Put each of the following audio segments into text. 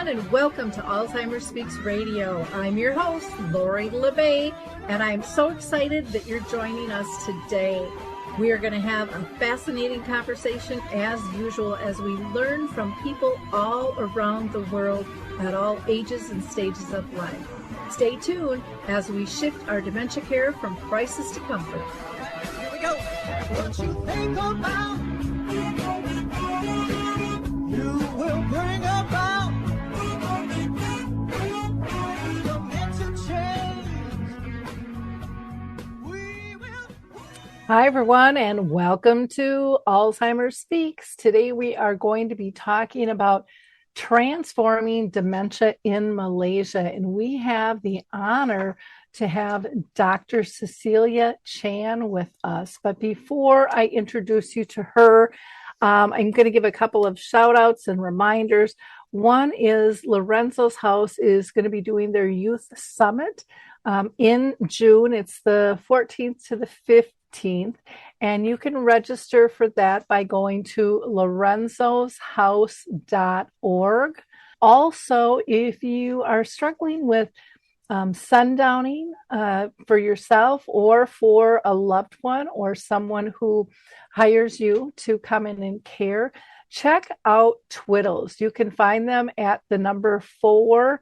everyone, and welcome to Alzheimer's Speaks Radio. I'm your host, Lori LeBay, and I'm so excited that you're joining us today. We are going to have a fascinating conversation as usual as we learn from people all around the world at all ages and stages of life. Stay tuned as we shift our dementia care from crisis to comfort. Here we go. What you think about, you will bring about dementia change. We will. Hi, everyone, and welcome to Alzheimer's Speaks. Today we are going to be talking about transforming dementia in Malaysia, and we have the honor to have Dr. Cecilia Chan with us. But before I introduce you to her, I'm going to give a couple of shout outs and reminders. One is Lorenzo's House is going to be doing their youth summit in June. It's the 14th to the 15th, and you can register for that by going to lorenzoshouse.org. Also, if you are struggling with sundowning for yourself or for a loved one or someone who hires you to come in and care, check out Twiddles. You can find them at the number 4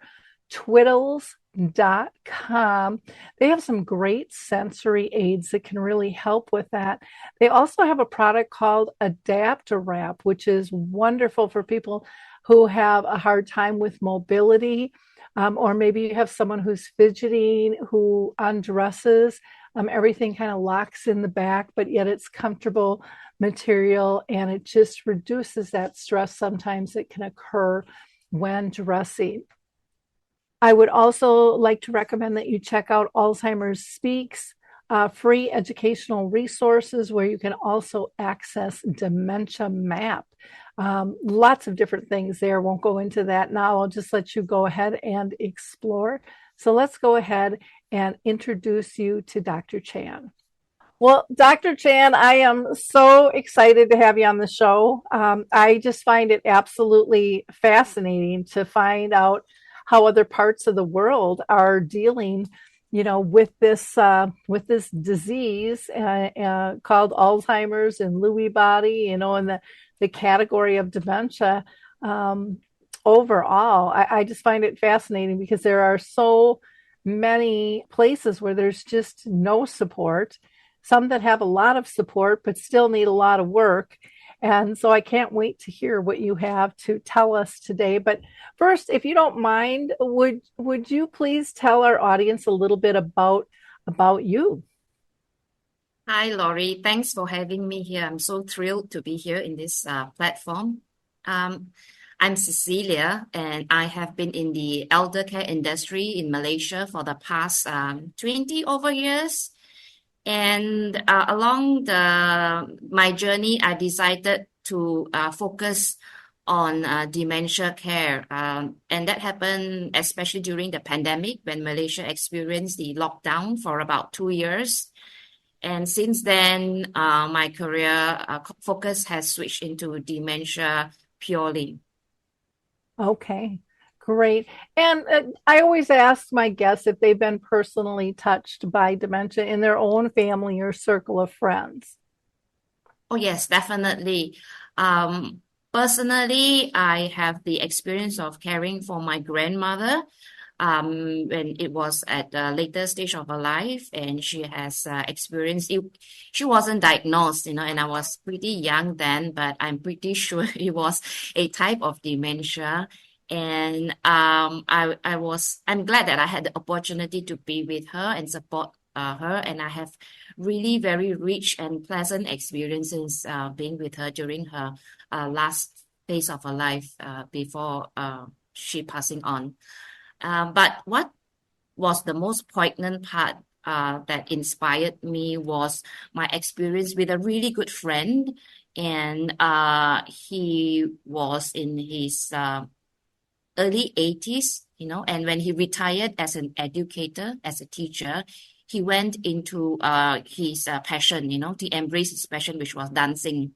twiddles.com. They have some great sensory aids that can really help with that. They also have a product called Adapt-A-Wrap, which is wonderful for people who have a hard time with mobility, or maybe you have someone who's fidgeting, who undresses. Everything kind of locks in the back, but yet it's comfortable material, and it just reduces that stress sometimes that can occur when dressing. I would also like to recommend that you check out Alzheimer's Speaks, free educational resources where you can also access Dementia Map. Lots of different things there. Won't go into that now. I'll just let you go ahead and explore. So let's go ahead and introduce you to Dr. Chan. Well, Dr. Chan, I am so excited to have you on the show. I just find it absolutely fascinating to find out how other parts of the world are dealing, with this disease called Alzheimer's and Lewy body, in the category of dementia. Overall, I just find it fascinating because there are so many places where there's just no support, some that have a lot of support but still need a lot of work. And so I can't wait to hear what you have to tell us today. But first, if you don't mind, would you please tell our audience a little bit about you? Hi, Lori. Thanks for having me here. I'm so thrilled to be here in this platform. I'm Cecilia, and I have been in the eldercare industry in Malaysia for the past 20 over years. And along my journey, I decided to focus on dementia care. And that happened especially during the pandemic when Malaysia experienced the lockdown for about 2 years. And since then, my career focus has switched into dementia purely. Okay, great. And I always ask my guests if they've been personally touched by dementia in their own family or circle of friends. Oh, yes, definitely. Personally, I have the experience of caring for my grandmother when it was at the later stage of her life, and she has experienced it. She wasn't diagnosed, and I was pretty young then, but I'm pretty sure it was a type of dementia. And I'm glad that I had the opportunity to be with her and support her, and I have really very rich and pleasant experiences being with her during her last phase of her life before she passing on. But what was the most poignant part that inspired me was my experience with a really good friend, and he was in his early 80s, and when he retired as an educator, as a teacher, he went into his passion, to embrace his passion, which was dancing.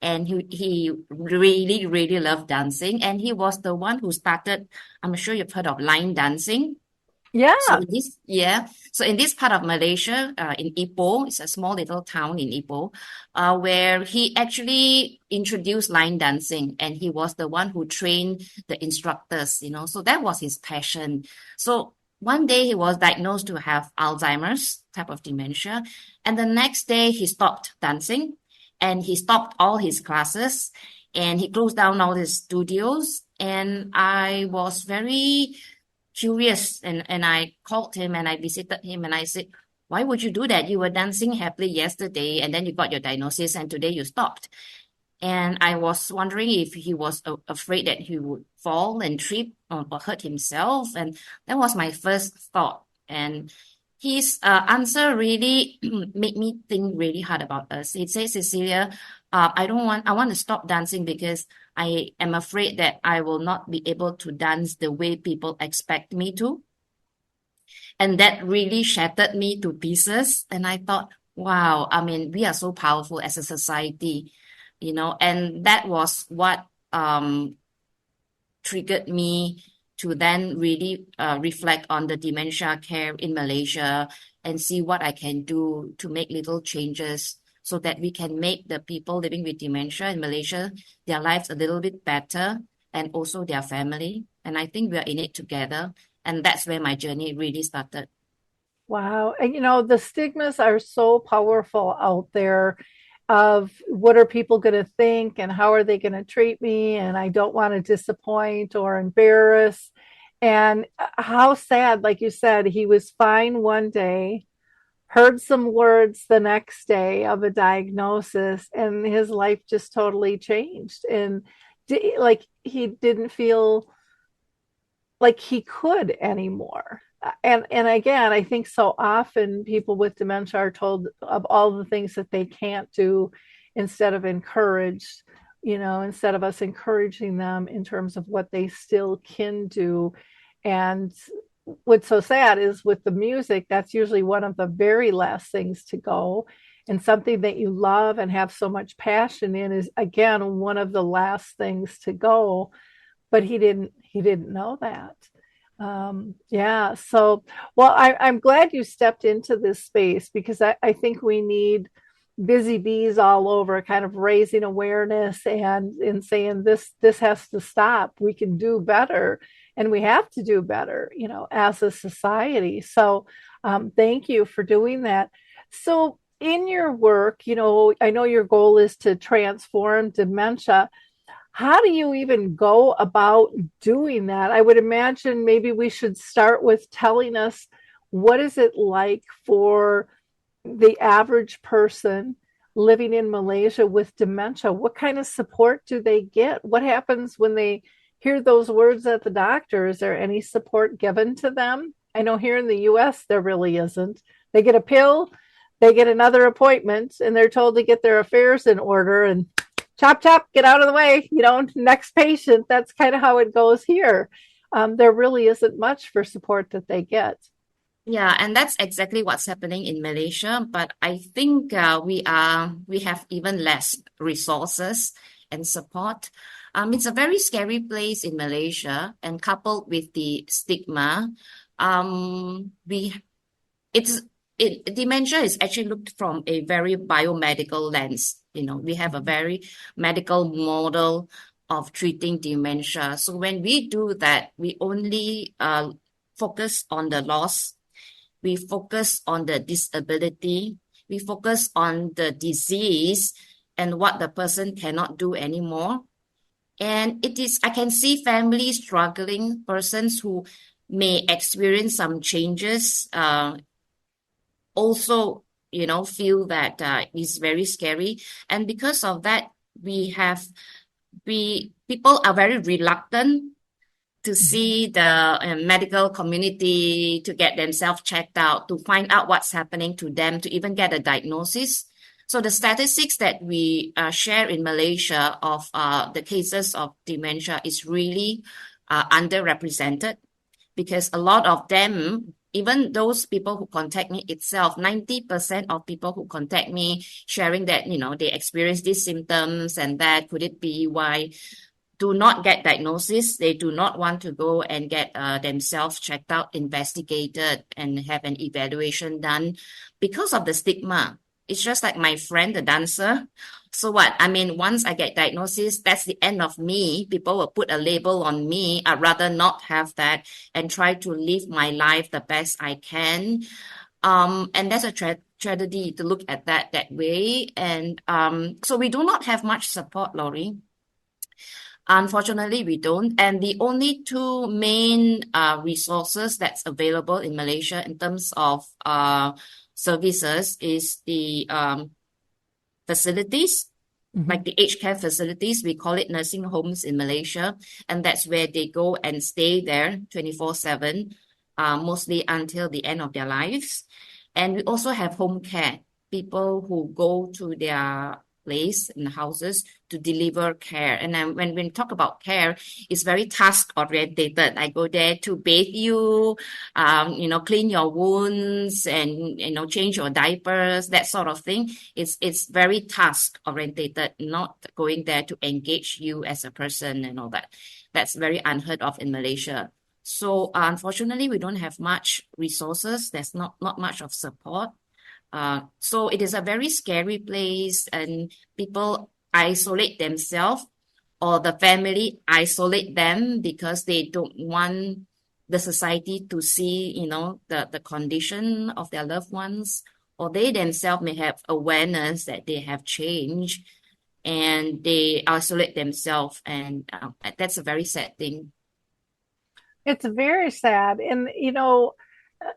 and he really, really loved dancing. And he was the one who started, I'm sure you've heard of line dancing. So Yeah. in this, yeah, so in this part of Malaysia, in Ipoh, it's a small little town in Ipoh, where he actually introduced line dancing, and he was the one who trained the instructors, you know. So that was his passion. So one day he was diagnosed to have Alzheimer's type of dementia, and the next day he stopped dancing, and he stopped all his classes, and he closed down all his studios. And I was very curious, and I called him and I visited him and I said, why would you do that? You were dancing happily yesterday and then you got your diagnosis and today you stopped. And I was wondering if he was afraid that he would fall and trip or hurt himself. And that was my first thought. And his answer really made me think really hard about us. He said, Cecilia, I want to stop dancing because I am afraid that I will not be able to dance the way people expect me to. And that really shattered me to pieces. And I thought, wow, I mean, we are so powerful as a society, you know, and that was what triggered me to then really reflect on the dementia care in Malaysia and see what I can do to make little changes so that we can make the people living with dementia in Malaysia, their lives a little bit better, and also their family. And I think we are in it together. And that's where my journey really started. Wow. And the stigmas are so powerful out there of what are people going to think and how are they going to treat me? And I don't want to disappoint or embarrass. And how sad, like you said, he was fine one day, heard some words the next day of a diagnosis, and his life just totally changed. And like he didn't feel like he could anymore. And again, I think so often people with dementia are told of all the things that they can't do instead of encouraged, instead of us encouraging them in terms of what they still can do. And what's so sad is with the music, that's usually one of the very last things to go. And something that you love and have so much passion in is, again, one of the last things to go. But he didn't know that. Yeah. So, well, I'm glad you stepped into this space because I think we need busy bees all over, kind of raising awareness and saying this has to stop. We can do better, and we have to do better, as a society. So, thank you for doing that. So, in your work, I know your goal is to transform dementia. How do you even go about doing that? I would imagine maybe we should start with telling us what is it like for the average person living in Malaysia with dementia? What kind of support do they get? What happens when they hear those words at the doctor? Is there any support given to them? I know here in the US, there really isn't. They get a pill, they get another appointment, and they're told to get their affairs in order and chop, chop, get out of the way, next patient. That's kind of how it goes here. There really isn't much for support that they get. Yeah, and that's exactly what's happening in Malaysia. But I think we have even less resources and support. It's a very scary place in Malaysia, and coupled with the stigma, we it's dementia is actually looked from a very biomedical lens. We have a very medical model of treating dementia. So when we do that, we only focus on the loss. We focus on the disability. We focus on the disease and what the person cannot do anymore. And I can see families struggling, persons who may experience some changes, also, feel that it's very scary. And because of that, people are very reluctant to see the medical community, to get themselves checked out, to find out what's happening to them, to even get a diagnosis. So the statistics that we share in Malaysia of the cases of dementia is really underrepresented, because a lot of them even those people who contact me itself, 90% of people who contact me sharing that, they experience these symptoms and that, could it be why, do not get diagnosis. They do not want to go and get themselves checked out, investigated, and have an evaluation done because of the stigma. It's just like my friend, the dancer. So what? I mean, once I get diagnosis, that's the end of me. People will put a label on me. I'd rather not have that and try to live my life the best I can. And that's a tragedy to look at that way. And so we do not have much support, Laurie. Unfortunately, we don't. And the only two main resources that's available in Malaysia in terms of services is the facilities, like the aged care facilities. We call it nursing homes in Malaysia. And that's where they go and stay there 24/7, mostly until the end of their lives. And we also have home care, people who go to their place in the houses to deliver care. And then when we talk about care, it's very task orientated. I go there to bathe you, clean your wounds and, change your diapers, that sort of thing. It's very task orientated, not going there to engage you as a person and all that. That's very unheard of in Malaysia. So unfortunately, we don't have much resources. There's not much of support. So it is a very scary place, and people isolate themselves, or the family isolate them because they don't want the society to see, the condition of their loved ones, or they themselves may have awareness that they have changed and they isolate themselves. And that's a very sad thing. It's very sad. And,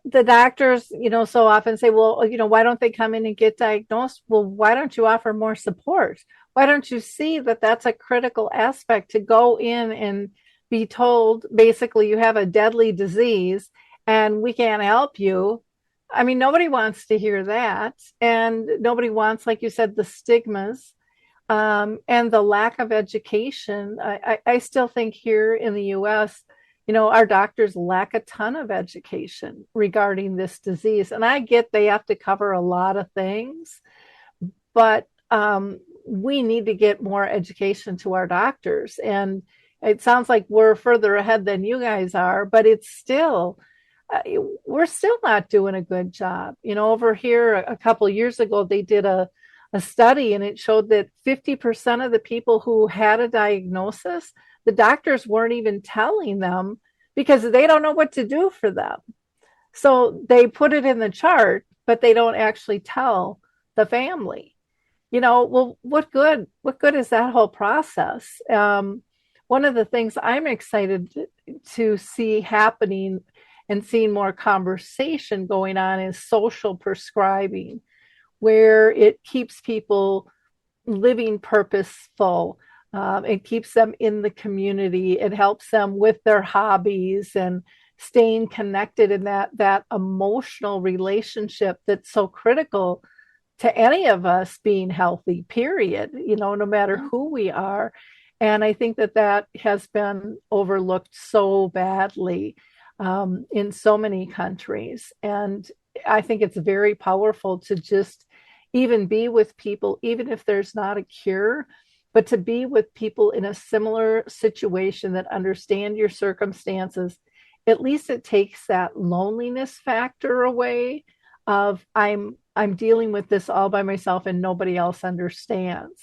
the doctors, so often say, well, why don't they come in and get diagnosed? Well, why don't you offer more support? Why don't you see that that's a critical aspect to go in and be told, basically, you have a deadly disease and we can't help you? I mean, nobody wants to hear that. And nobody wants, like you said, the stigmas and the lack of education. I still think here in the US, our doctors lack a ton of education regarding this disease. And I get they have to cover a lot of things, but we need to get more education to our doctors. And it sounds like we're further ahead than you guys are, but it's still, we're still not doing a good job. Over here a couple of years ago, they did a study and it showed that 50% of the people who had a diagnosis, the doctors weren't even telling them because they don't know what to do for them. So they put it in the chart, but they don't actually tell the family. Well, what good is that whole process? One of the things I'm excited to see happening and seeing more conversation going on is social prescribing, where it keeps people living purposeful. It keeps them in the community. It helps them with their hobbies and staying connected in that emotional relationship that's so critical to any of us being healthy, period, no matter who we are. And I think that has been overlooked so badly in so many countries. And I think it's very powerful to just even be with people, even if there's not a cure, but to be with people in a similar situation that understand your circumstances. At least it takes that loneliness factor away of I'm dealing with this all by myself and nobody else understands.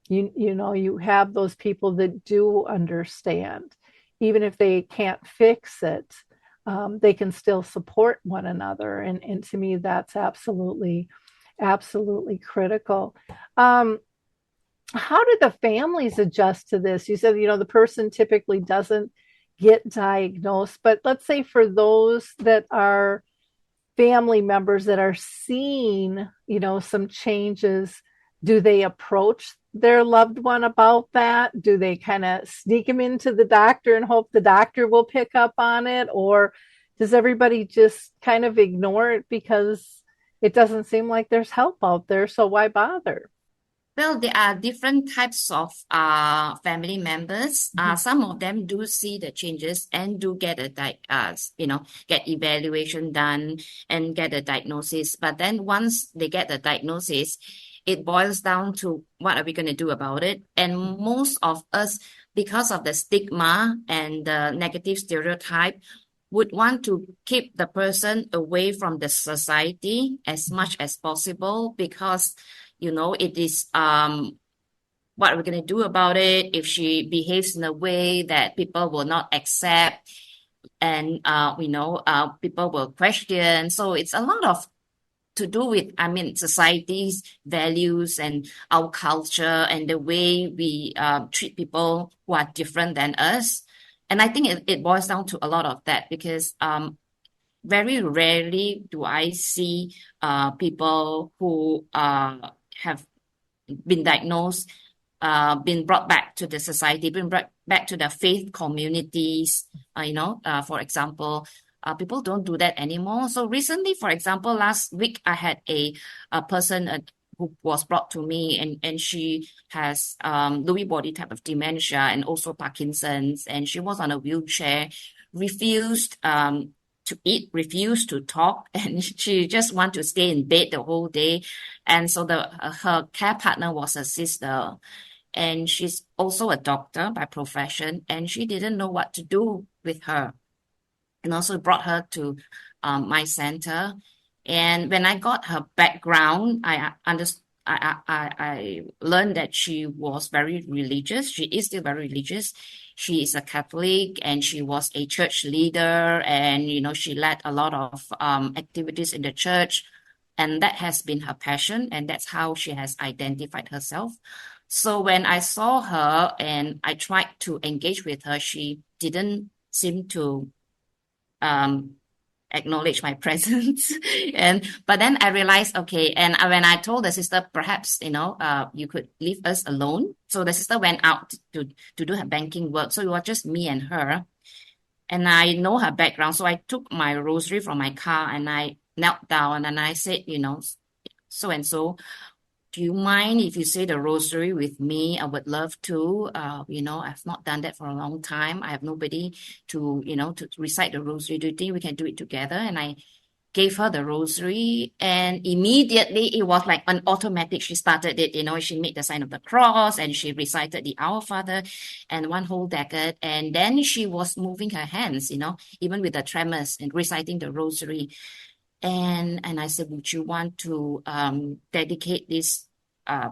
You have those people that do understand. Even if they can't fix it, they can still support one another. And to me, that's absolutely critical. How did the families adjust to this? You said, the person typically doesn't get diagnosed, but let's say for those that are family members that are seeing, some changes, do they approach their loved one about that? Do they kind of sneak them into the doctor and hope the doctor will pick up on it? Or does everybody just kind of ignore it because it doesn't seem like there's help out there? So why bother? Well, there are different types of family members. Mhm. Some of them do see the changes and do get a get evaluation done and get a diagnosis. But then once they get the diagnosis, it boils down to what are we going to do about it? And most of us, because of the stigma and the negative stereotype, would want to keep the person away from the society as much as possible because it is what are we going to do about it if she behaves in a way that people will not accept and people will question. So it's a lot of to do with, I mean, society's values and our culture and the way we treat people who are different than us. And I think it boils down to a lot of that because very rarely do I see people who have been diagnosed, been brought back to the society, been brought back to the faith communities. For example, people don't do that anymore. So recently, for example, last week I had a person who was brought to me, and she has Lewy body type of dementia and also Parkinson's, and she was on a wheelchair, refused to eat, refused to talk, and she just want to stay in bed the whole day. And so her care partner was a sister, and she's also a doctor by profession, and she didn't know what to do with her, and also brought her to my center. And when I got her background, I understood. I learned that she was very religious. She is still very religious. She is a Catholic and she was a church leader, and she led a lot of activities in the church, and that has been her passion, and that's how she has identified herself. So when I saw her and I tried to engage with her, she didn't seem to um, acknowledge my presence. But then I realized, okay, and when I told the sister, perhaps, you could leave us alone. So the sister went out to do her banking work. So it was just me and her. And I know her background. So I took my rosary from my car and I knelt down and I said, so and so, do you mind if you say the rosary with me? I would love to. I've not done that for a long time. I have nobody to recite the rosary. Do you think we can do it together? And I gave her the rosary, and immediately it was like an automatic. She started it, she made the sign of the cross and she recited the Our Father and one whole decade. And then she was moving her hands, even with the tremors and reciting the rosary. And I said, would you want to dedicate this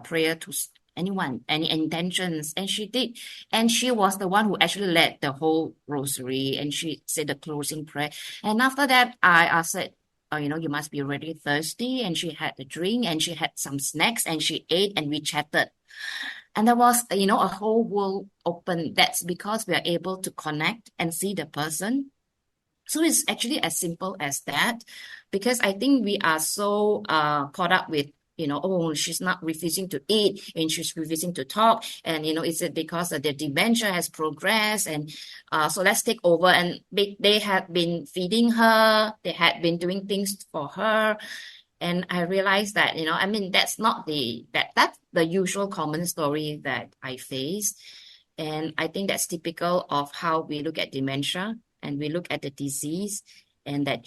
prayer to anyone, any intentions? And she did. And she was the one who actually led the whole rosary, and she said the closing prayer. And after that, I said, oh, you must be really thirsty. And she had the drink and she had some snacks and she ate and we chatted. And there was, a whole world open. That's because we are able to connect and see the person. So it's actually as simple as that, because I think we are so caught up with, oh, she's not refusing to eat and she's refusing to talk. And, is it because the dementia has progressed? And so let's take over. And they had been feeding her. They had been doing things for her. And I realized that, that's not that's the usual common story that I face. And I think that's typical of how we look at dementia and we look at the disease, and that,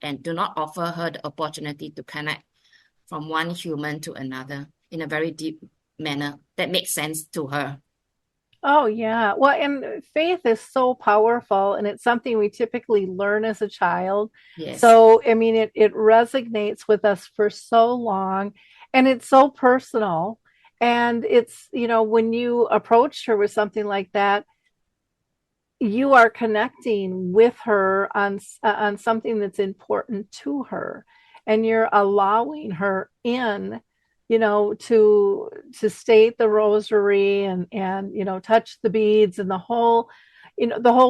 and do not offer her the opportunity to connect from one human to another in a very deep manner that makes sense to her. Oh, yeah. Well, and faith is so powerful, and it's something we typically learn as a child. Yes. So, I mean, it resonates with us for so long, and it's so personal. And it's, when you approach her with something like that, you are connecting with her on something that's important to her, and you're allowing her in, to state the rosary and touch the beads and the whole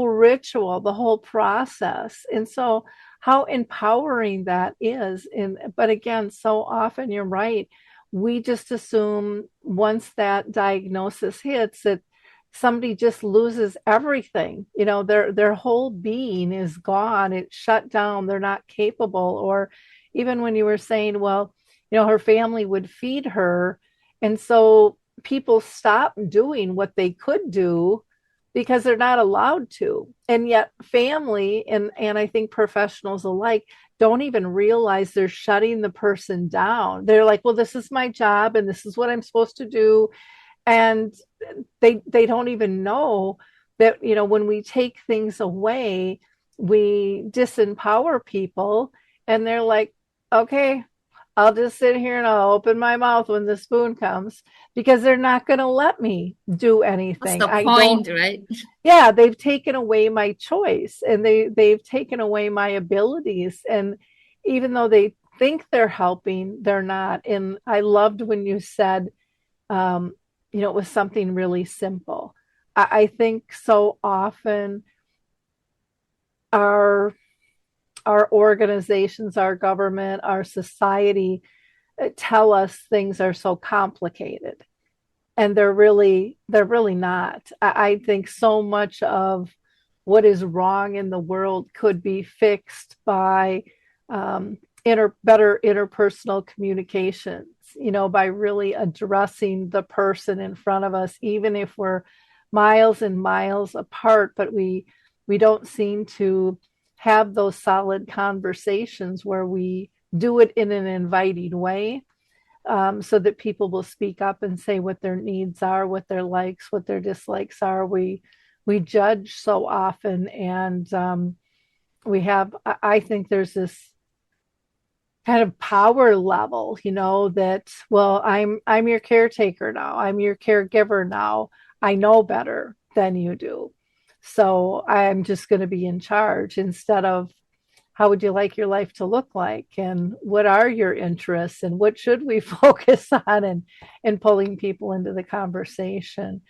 ritual, the whole process. And so how empowering that is. But again, so often you're right, we just assume once that diagnosis hits that somebody just loses everything. Their whole being is gone. It's shut down. They're not capable. Or even when you were saying, well, her family would feed her, And so people stop doing what they could do because they're not allowed to. And yet family and I think professionals alike don't even realize they're shutting the person down. They're like, well, this is my job and this is what I'm supposed to do. And they don't even know that, when we take things away, we disempower people, and they're like, okay, I'll just sit here and I'll open my mouth when the spoon comes, because they're not going to let me do What's anything. the I don't. point, right? Yeah, they've taken away my choice, and they've taken away my abilities, and even though they think they're helping, they're not. And I loved when you said, um, it was something really simple. I think so often our organizations, our government, our society tell us things are so complicated, and they're really not. I think so much of what is wrong in the world could be fixed by better interpersonal communications, by really addressing the person in front of us, even if we're miles and miles apart, but we don't seem to have those solid conversations where we do it in an inviting way, so that people will speak up and say what their needs are, what their likes, what their dislikes are. We judge so often, and I think there's this kind of power level, that, well, I'm your caretaker now, I'm your caregiver now, I know better than you do, so I'm just going to be in charge, instead of how would you like your life to look like, and what are your interests, and what should we focus on, and pulling people into the conversation.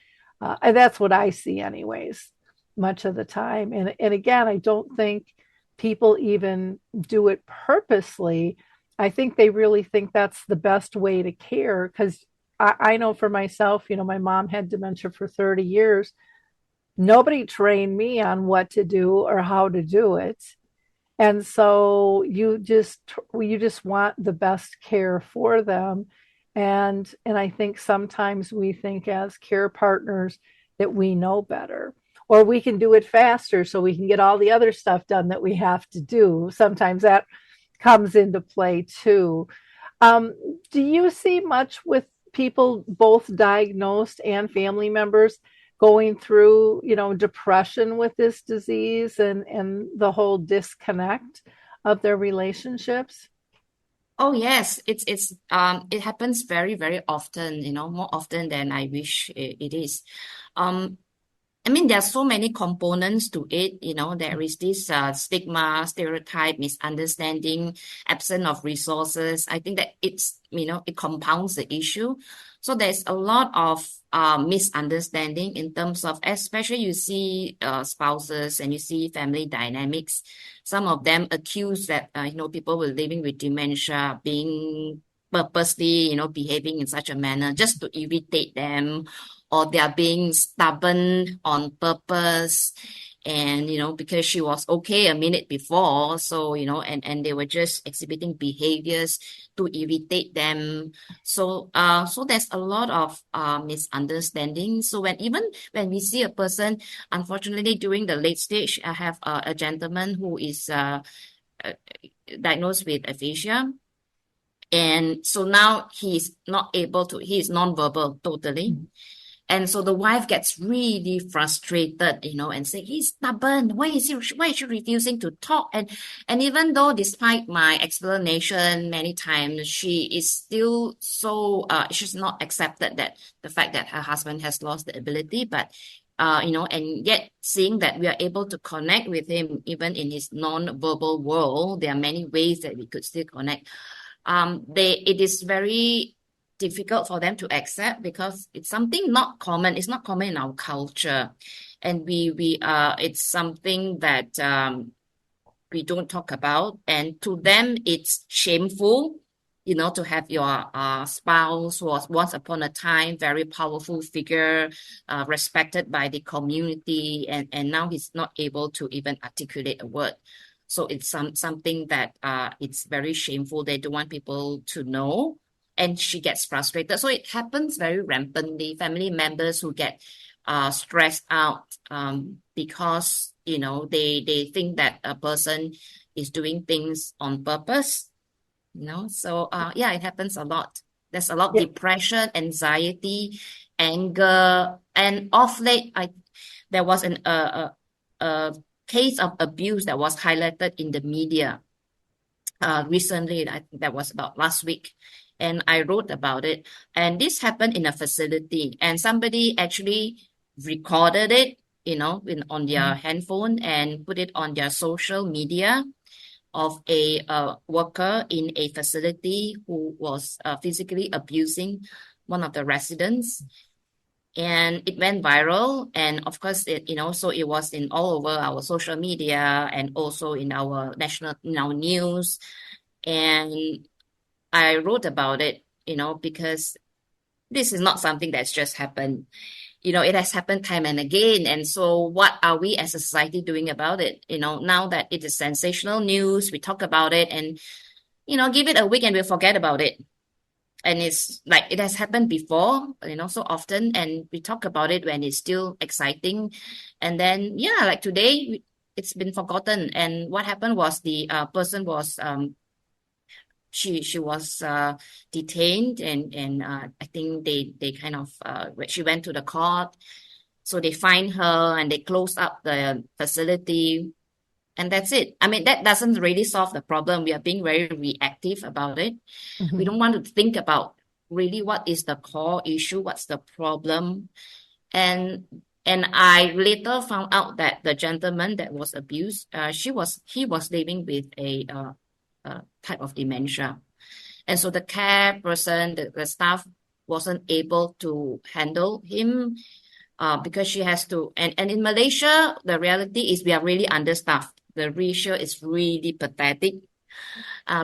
And that's what I see anyways, much of the time. And again, I don't think people even do it purposely. I think they really think that's the best way to care, because I know for myself, my mom had dementia for 30 years. Nobody trained me on what to do or how to do it. And so you just want the best care for them. And I think sometimes we think as care partners that we know better, or we can do it faster so we can get all the other stuff done that we have to do. Sometimes that comes into play too. Um, do you see much with people both diagnosed and family members going through, depression with this disease, and the whole disconnect of their relationships? Oh yes, it happens very, very often, more often than I wish it is. Um, I mean, there are so many components to it. There is this stigma, stereotype, misunderstanding, absence of resources. I think that it compounds the issue. So there's a lot of misunderstanding in terms of, especially you see spouses and you see family dynamics. Some of them accuse that, people who are living with dementia being purposely, behaving in such a manner just to irritate them, or they are being stubborn on purpose. And, because she was okay a minute before, so, and they were just exhibiting behaviors to irritate them. So there's a lot of misunderstanding. So even when we see a person, unfortunately, during the late stage, I have a gentleman who is uh, diagnosed with aphasia. And so now he's not able to, he is nonverbal totally. And so the wife gets really frustrated, and say, he's stubborn. Why is she refusing to talk? And even though despite my explanation many times, she is still she's not accepted that the fact that her husband has lost the ability, but and yet seeing that we are able to connect with him even in his non-verbal world, there are many ways that we could still connect. It is very difficult for them to accept because it's something not common. It's not common in our culture, and it's something that we don't talk about. And to them, it's shameful, to have your spouse who was once upon a time very powerful figure, respected by the community, and now he's not able to even articulate a word. So it's something that it's very shameful. They don't want people to know. and she gets frustrated. So it happens very rampantly. Family members who get stressed out because they think that a person is doing things on purpose. So yeah, it happens a lot. There's a lot of Yeah. depression, anxiety, anger, and off late, there was a case of abuse that was highlighted in the media recently. I think that was about last week, and I wrote about it. And this happened in a facility, and somebody actually recorded it, on their handphone and put it on their social media of a worker in a facility who was physically abusing one of the residents. And it went viral. And of course, so it was in all over our social media and also in our news. And I wrote about it, because this is not something that's just happened. It has happened time and again. And so what are we as a society doing about it? Now that it is sensational news, we talk about it and, give it a week and we'll forget about it. And it's like it has happened before, so often. And we talk about it when it's still exciting. And then, yeah, like today, it's been forgotten. And what happened was the person was she was detained, and I think they kind of she went to the court, so they fined her and they closed up the facility, and that's it. I mean, that doesn't really solve the problem. We are being very reactive about it. We don't want to think about really what is the core issue, what's the problem. And I later found out that the gentleman that was abused, he was living with a type of dementia. And so the care person, the staff wasn't able to handle him because she has to. And in Malaysia, the reality is we are really understaffed. The ratio is really pathetic.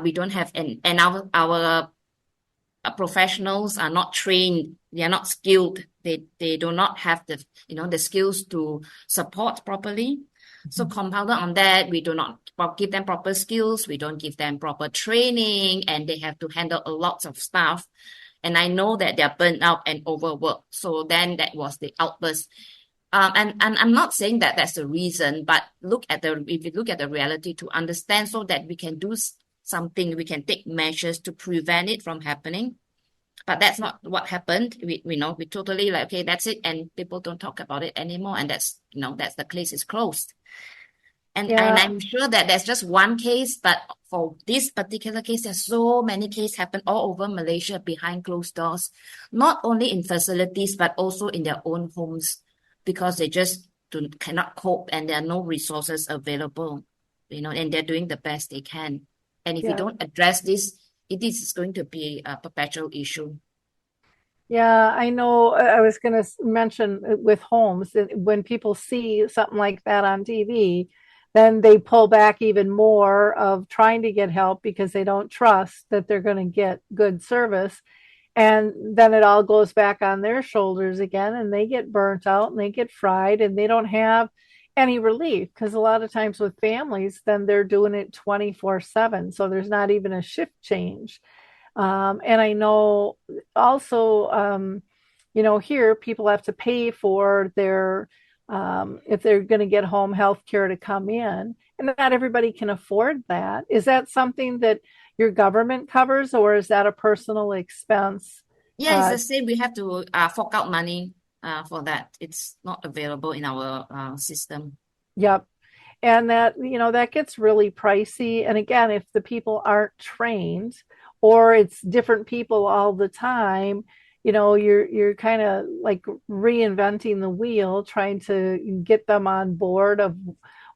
We don't have, and our professionals are not trained. They are not skilled. They do not have the skills to support properly. So compounded on that, we do not give them proper skills. We don't give them proper training, and they have to handle a lot of stuff. And I know that they're burnt out and overworked. So then that was the outburst. And I'm not saying that that's the reason, but if you look at the reality to understand, so that we can do something, we can take measures to prevent it from happening. But that's not what happened. We totally like, okay, that's it. And people don't talk about it anymore. And that's the case is closed. And I'm sure that there's just one case, but for this particular case, there's so many cases happen all over Malaysia behind closed doors, not only in facilities, but also in their own homes, because they just cannot cope and there are no resources available, and they're doing the best they can. And if we don't address this, it is going to be a perpetual issue. Yeah, I know. I was going to mention with homes, when people see something like that on TV, then they pull back even more of trying to get help because they don't trust that they're going to get good service. And then it all goes back on their shoulders again, and they get burnt out and they get fried and they don't have any relief, because a lot of times with families, then they're doing it 24/7. So there's not even a shift change. And I know also, here people have to pay for their, if they're going to get home health care to come in, and not everybody can afford that. Is that something that your government covers, or is that a personal expense? Yeah, it's the same. We have to fork out money for that. It's not available in our system. Yep. And that gets really pricey. And again, if the people aren't trained, or it's different people all the time, you're kind of like reinventing the wheel, trying to get them on board of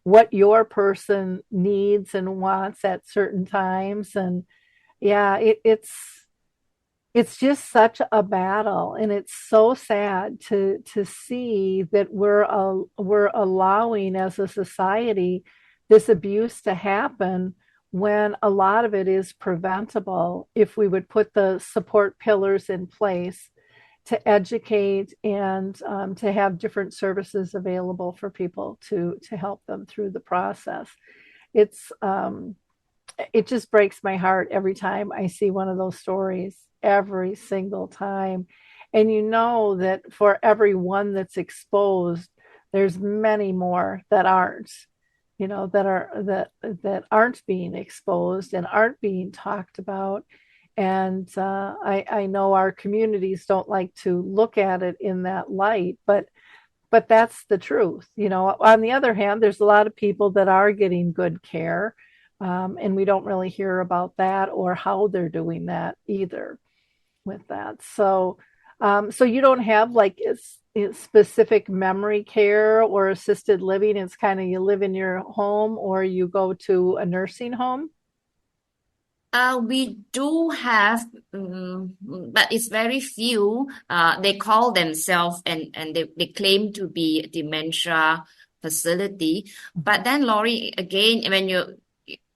what your person needs and wants at certain times. And yeah, it's just such a battle, and it's so sad to see that we're allowing as a society this abuse to happen, when a lot of it is preventable if we would put the support pillars in place to educate and to have different services available for people to help them through the process. It's it just breaks my heart every time I see one of those stories, every single time. And you know that for every one that's exposed, there's many more that aren't, that aren't being exposed and aren't being talked about. And I know our communities don't like to look at it in that light, but that's the truth. On the other hand, there's a lot of people that are getting good care, and we don't really hear about that or how they're doing that either with that. So you don't have like it's specific memory care or assisted living. It's kind of you live in your home or you go to a nursing home. We do have, but it's very few. They call themselves and they claim to be dementia facility. But then, Laurie, again,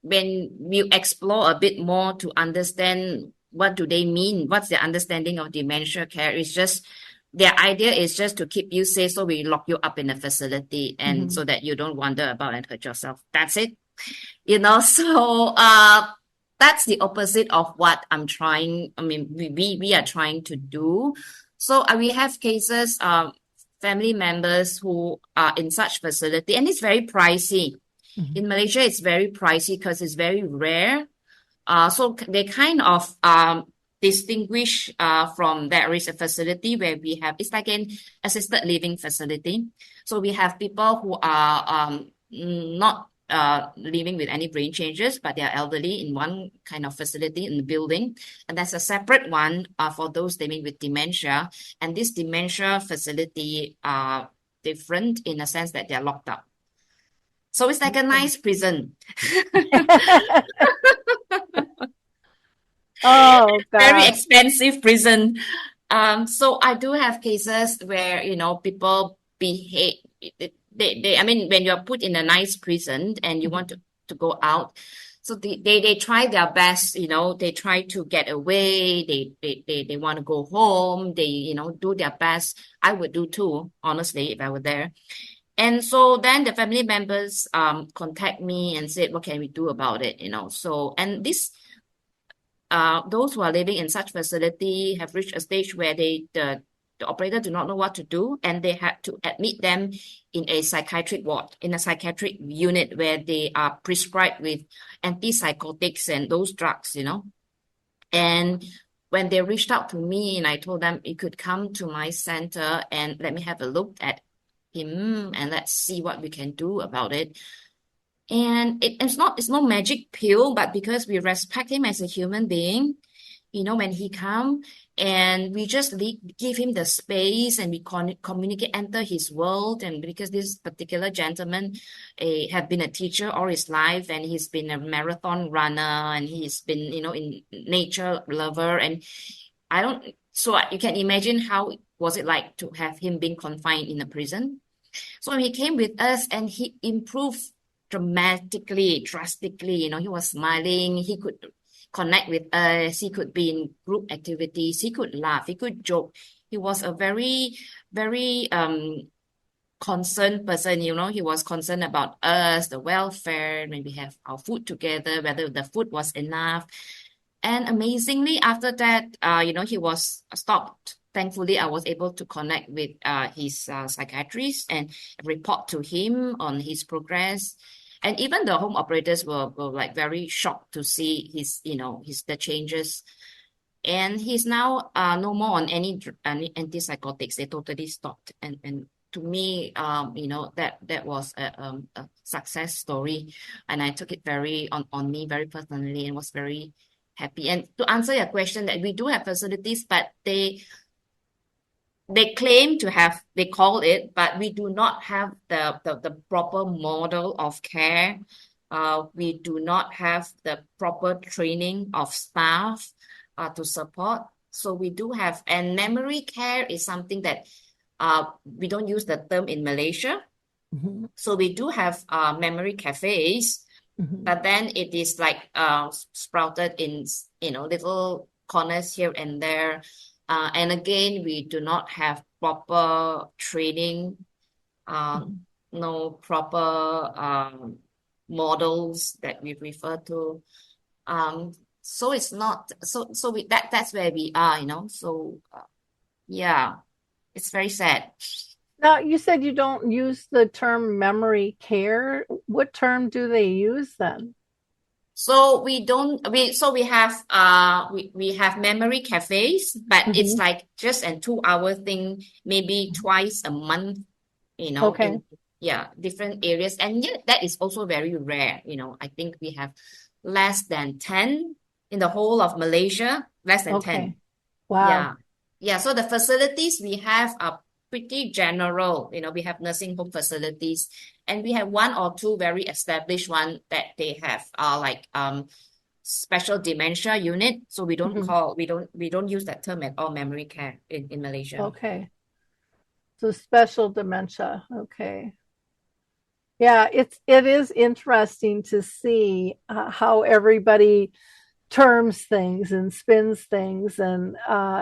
when you explore a bit more to understand what do they mean, what's their understanding of dementia care, it's just their idea is just to keep you safe, so we lock you up in a facility and Mm-hmm. so that you don't wander about and hurt yourself. That's it. So that's the opposite of what I'm trying. I mean, we are trying to do. So we have cases, family members who are in such facility, and it's very pricey. Mm-hmm. In Malaysia, it's very pricey because it's very rare. So they kind of distinguish from there is a facility where we have, it's like an assisted living facility. So we have people who are not living with any brain changes, but they are elderly in one kind of facility in the building. And there's a separate one for those living with dementia. And this dementia facility are different in a sense that they're locked up. So it's like a nice prison. Oh Very gosh. expensive prison. So I do have cases where, people behave, I mean, when you're put in a nice prison and you want to go out, so they try their best, they try to get away, they want to go home, they, do their best. I would do too, honestly, if I were there. And so then the family members contact me and said, what can we do about it? So, and this those who are living in such facility have reached a stage where the operator do not know what to do, and they had to admit them in a psychiatric ward, in a psychiatric unit where they are prescribed with antipsychotics and those drugs. And when they reached out to me and I told them it could come to my center and let me have a look at him and let's see what we can do about it. And it's no magic pill, but because we respect him as a human being, when he come and we just give him the space and we communicate, enter his world. And because this particular gentleman have been a teacher all his life, and he's been a marathon runner, and he's been, in nature lover. And so you can imagine how was it like to have him being confined in a prison. So he came with us and he improved dramatically, drastically. He was smiling. He could connect with us. He could be in group activities. He could laugh. He could joke. He was a very, very concerned person. He was concerned about us, the welfare, when we have our food together, whether the food was enough. And amazingly, after that, he was stopped. Thankfully, I was able to connect with his psychiatrist and report to him on his progress. And even the home operators were like very shocked to see the changes. And he's now no more on any antipsychotics. They totally stopped. And to me, that was a success story. And I took it very on me, very personally, and was very happy. And to answer your question, that we do have facilities, but they claim to have, they call it, but we do not have the proper model of care. We do not have the proper training of staff to support. So we do have, and memory care is something that we don't use the term in Malaysia. Mm-hmm. So we do have memory cafes, Mm-hmm. but then it is like sprouted in little corners here and there. And again, we do not have proper training, no proper models that we refer to. So it's not that's where we are, you know. So yeah, it's very sad. Now, you said you don't use the term memory care. What term do they use then? So we don't we have memory cafes, but it's Hmm. like just a 2 hour thing, maybe twice a month, you know, Okay. in different areas. And yet that is also very rare, you know. I think we have less than 10 in the whole of Malaysia, less than 10. Okay. Wow. Yeah. Yeah. So the facilities we have are pretty general. You know, we have nursing home facilities and we have one or two very established one that they have like special dementia unit. So Hmm. we don't use that term at all, memory care in Malaysia. Okay. So special dementia. Okay. Yeah, it is interesting to see how everybody terms things and spins things, and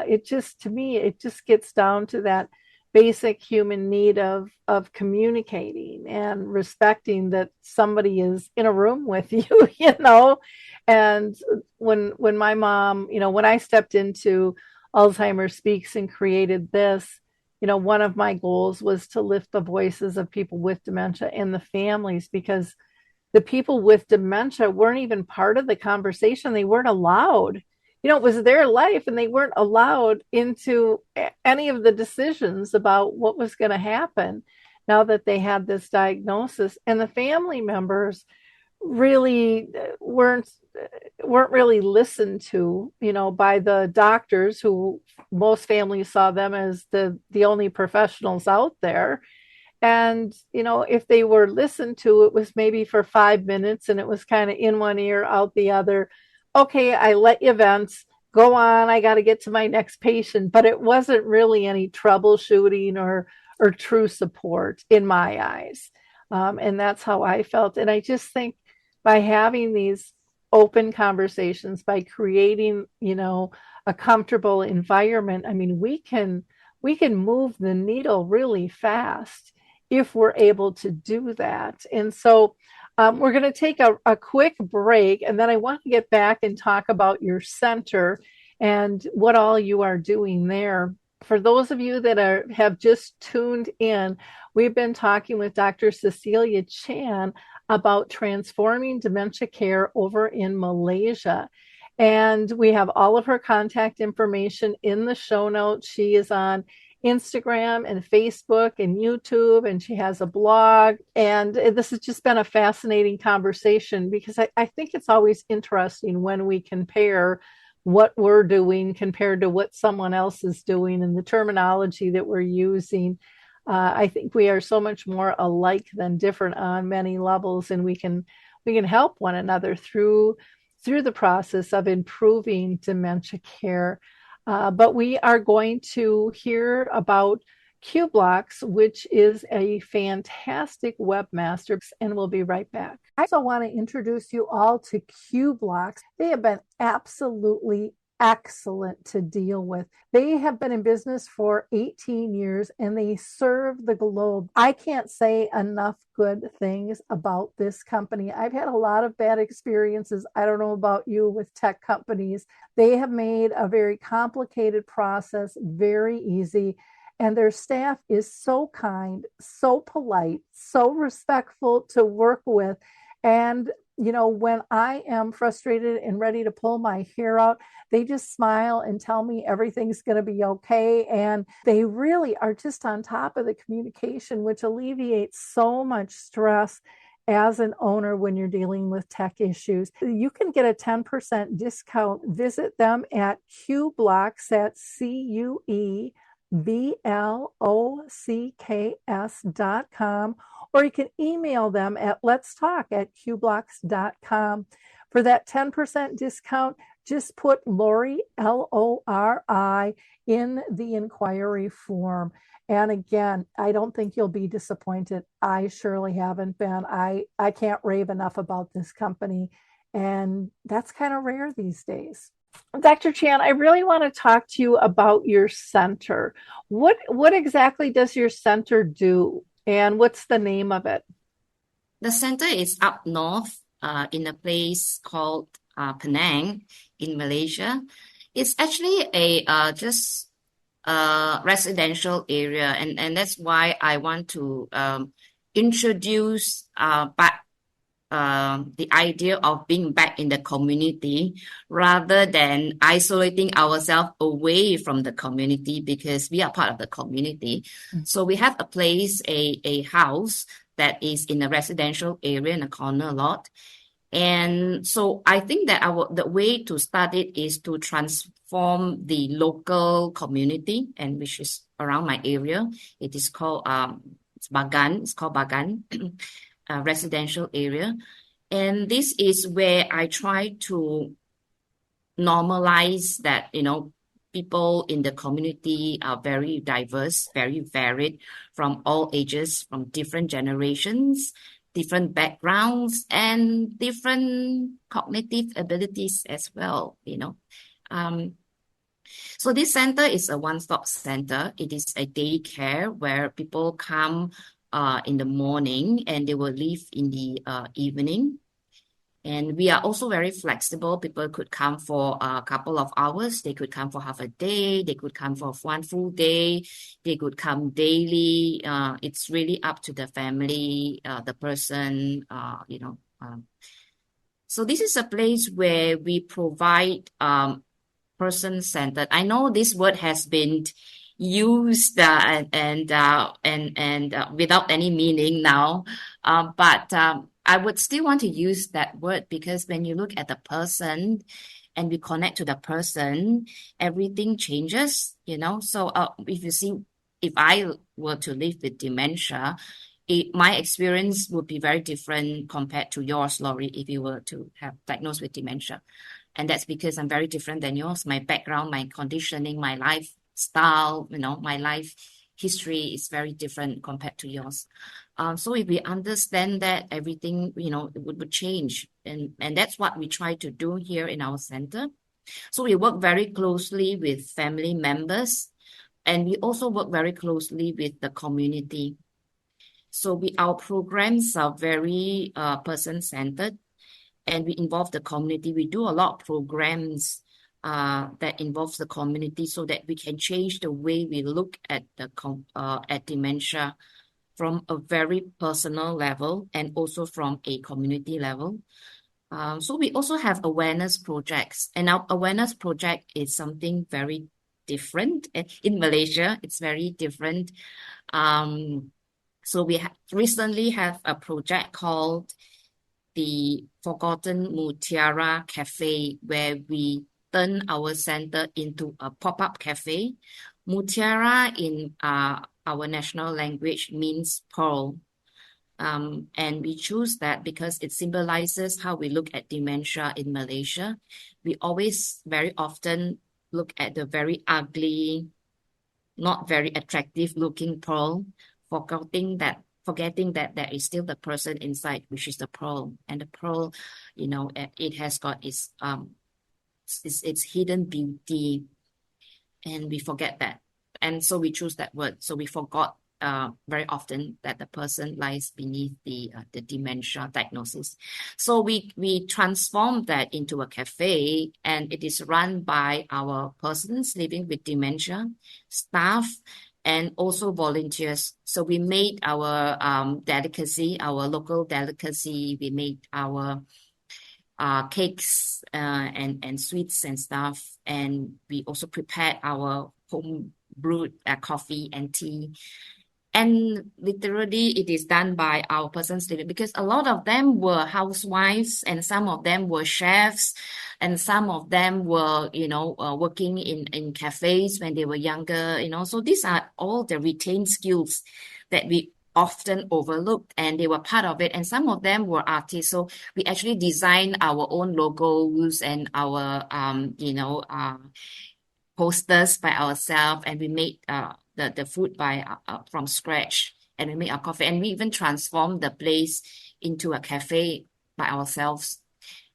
it just to me it just gets down to that basic human need of communicating and respecting that somebody is in a room with you, you know. And when my mom, you know, when I stepped into Alzheimer's Speaks and created this, you know, one of my goals was to lift the voices of people with dementia and the families, because the people with dementia weren't even part of the conversation. They weren't allowed. You know, it was their life and they weren't allowed into any of the decisions about what was going to happen now that they had this diagnosis. And the family members really weren't really listened to, you know, by the doctors, who most families saw them as the only professionals out there. And, you know, if they were listened to, it was maybe for 5 minutes and it was kind of in one ear, out the other. Okay, I let you vent. Go on. I got to get to my next patient. But it wasn't really any troubleshooting or true support in my eyes. And that's how I felt. And I just think by having these open conversations, by creating, you know, a comfortable environment, I mean, we can move the needle really fast if we're able to do that. And so we're going to take a quick break, and then I want to get back and talk about your center and what all you are doing there. For those of you that have just tuned in, we've been talking with Dr. Cecilia Chan about transforming dementia care over in Malaysia. And we have all of her contact information in the show notes. She is on Instagram and Facebook and YouTube, and she has a blog. And this has just been a fascinating conversation, because I think it's always interesting when we compare what we're doing compared to what someone else is doing and the terminology that we're using. I think we are so much more alike than different on many levels, and we can help one another through the process of improving dementia care. But we are going to hear about Qblocks, which is a fantastic webmaster, and we'll be right back. I also want to introduce you all to Qblocks. They have been absolutely excellent to deal with. They have been in business for 18 years and they serve the globe. I can't say enough good things about this company. I've had a lot of bad experiences. I don't know about you with tech companies. They have made a very complicated process very easy. And their staff is so kind, so polite, so respectful to work with. And, you know, when I am frustrated and ready to pull my hair out, they just smile and tell me everything's going to be okay. And they really are just on top of the communication, which alleviates so much stress as an owner when you're dealing with tech issues. You can get a 10% discount. Visit them at Qblocks, at CUEBLOCKS.com, or you can email them at letstalk@qblocks.com. For that 10% discount, just put Lori, Lori, in the inquiry form. And again, I don't think you'll be disappointed. I surely haven't been. I can't rave enough about this company. And that's kind of rare these days. Dr. Chan, I really want to talk to you about your center. What exactly does your center do, and what's the name of it? The center is up north, in a place called Penang in Malaysia. It's actually just a residential area, and that's why I want to introduce back the idea of being back in the community rather than isolating ourselves away from the community, because we are part of the community. So we have a place, a house that is in a residential area in a corner lot. And so I think that the way to start it is to transform the local community, and which is around my area. It is called Bagan. It's called Bagan, residential area. And this is where I try to normalize that, people in the community are very diverse, very varied, from all ages, from different generations, different backgrounds, and different cognitive abilities as well, So this center is a one-stop center. It is a daycare where people come in the morning and they will leave in the evening. And we are also very flexible. People could come for a couple of hours. They could come for half a day. They could come for one full day. They could come daily. It's really up to the family, the person, So this is a place where we provide person-centered. I know this word has been used and without any meaning now, but I would still want to use that word, because when you look at the person and we connect to the person, everything changes, So if I were to live with dementia, my experience would be very different compared to yours, Laurie, if you were to have diagnosed with dementia. And that's because I'm very different than yours. My background, my conditioning, my lifestyle, my life history is very different compared to yours. So if we understand that, everything, it would change. And that's what we try to do here in our center. So we work very closely with family members, and we also work very closely with the community. So our programs are very person-centered, and we involve the community. We do a lot of programs that involves the community, so that we can change the way we look at at dementia from a very personal level and also from a community level. So we also have awareness projects, and our awareness project is something very different. In Malaysia, it's very different. So we recently have a project called the Forgotten Mutiara Cafe, where we turn our center into a pop-up cafe. Mutiara in our national language means pearl. And we choose that because it symbolizes how we look at dementia in Malaysia. We always very often look at the very ugly, not very attractive looking pearl, forgetting that there is still the person inside, which is the pearl. And the pearl, it has got its hidden beauty, and we forget that. And so we choose that word. So we forgot very often that the person lies beneath the dementia diagnosis. So we transform that into a cafe, and it is run by our persons living with dementia, staff, and also volunteers. So we made our delicacy, our local delicacy. We made our cakes and sweets and stuff. And we also prepared our home brewed coffee and tea. And literally, it is done by our persons living, because a lot of them were housewives, and some of them were chefs, and some of them were, working in cafes when they were younger, So these are all the retained skills that we often overlooked, and they were part of it. And some of them were artists. So we actually designed our own logos and our, posters by ourselves, and we made the food from scratch, and we made our coffee, and we even transformed the place into a cafe by ourselves,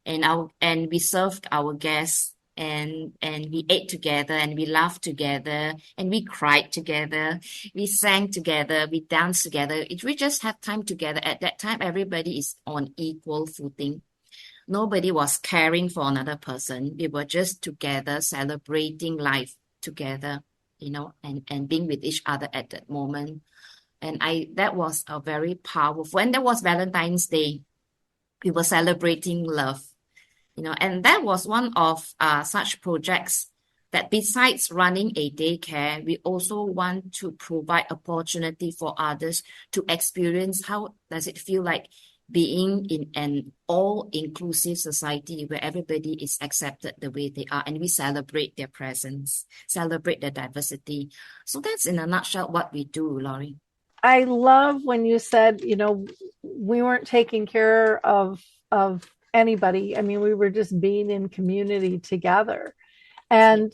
and we served our guests, and we ate together, and we laughed together, and we cried together, we sang together, we danced together. We just had time together. At that time, everybody is on equal footing. Nobody was caring for another person. We were just together, celebrating life together, and being with each other at that moment. And that was a very powerful. And that was Valentine's Day. We were celebrating love, and that was one of such projects that besides running a daycare, we also want to provide opportunity for others to experience how does it feel like being in an all-inclusive society where everybody is accepted the way they are, and we celebrate their presence, celebrate their diversity. So that's in a nutshell what we do, Laurie. I love when you said, we weren't taking care of anybody. I mean, we were just being in community together. And,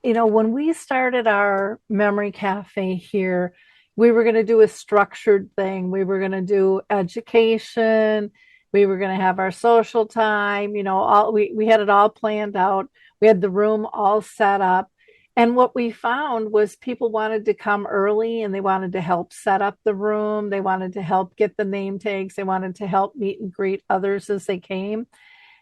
when we started our memory cafe here, we were going to do a structured thing. We were going to do education. We were going to have our social time, we had it all planned out. We had the room all set up. And what we found was people wanted to come early and they wanted to help set up the room. They wanted to help get the name tags. They wanted to help meet and greet others as they came.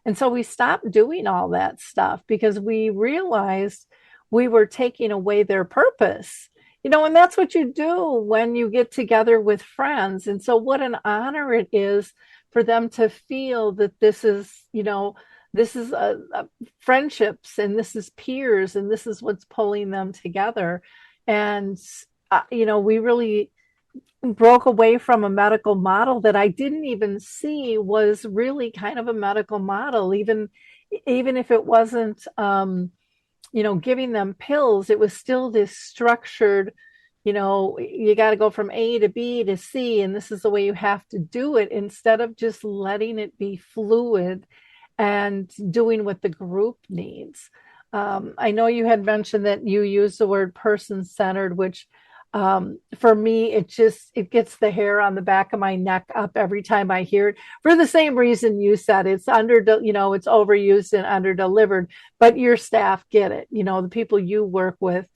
And so we stopped doing all that stuff because we realized we were taking away their purpose. And that's what you do when you get together with friends. And so what an honor it is for them to feel that this is, this is friendships, and this is peers, and this is what's pulling them together. And, we really broke away from a medical model that I didn't even see was really kind of a medical model, even if it wasn't, giving them pills. It was still this structured, you got to go from A to B to C, and this is the way you have to do it, instead of just letting it be fluid and doing what the group needs. I know you had mentioned that you use the word person-centered, which for me, it gets the hair on the back of my neck up every time I hear it, for the same reason you said. It's it's overused and under-delivered, but your staff get it. The people you work with